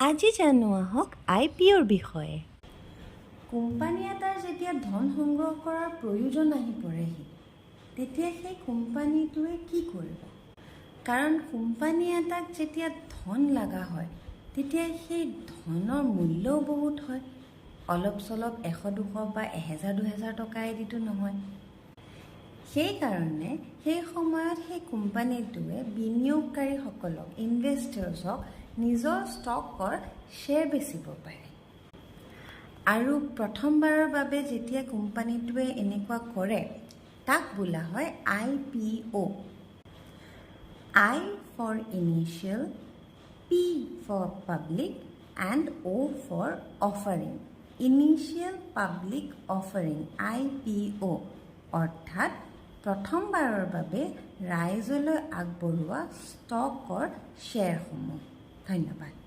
আজি জানো আহক IPOৰ বিষয়ে। কোম্পানী এটাৰ যেতিয়া ধন সংগ্ৰহ কৰাৰ প্ৰয়োজন আহি পৰেহি তেতিয়া সেই কোম্পানীটোৱে কি কৰিব? কাৰণ কোম্পানী এটাক যেতিয়া ধন লগা হয় তেতিয়া সেই ধনৰ মূল্যও বহুত হয়। অলপ চলপ 100-200 বা 1000-2000 টকাইদিতো নহয়। সেইকাৰণে সেই সময়ত সেই কোম্পানীটোৱে বিনিয়োগকাৰীসকলক ইনভেষ্টৰ্ছক নিজৰ ষ্টকৰ শ্বেয়াৰ বেচিব পাৰে। আৰু প্ৰথমবাৰৰ বাবে যেতিয়া কোম্পানীটোৱে এনেকুৱা কৰে তাক বোলা হয় IPO। I for initial, P for public and O for offering. Initial Public Offering IPO অৰ্থাৎ প্ৰথমবাৰৰ বাবে ৰাইজলৈ আগবঢ়োৱা ষ্টকৰ শ্বেয়াৰসমূহ। ধন্যবাদ।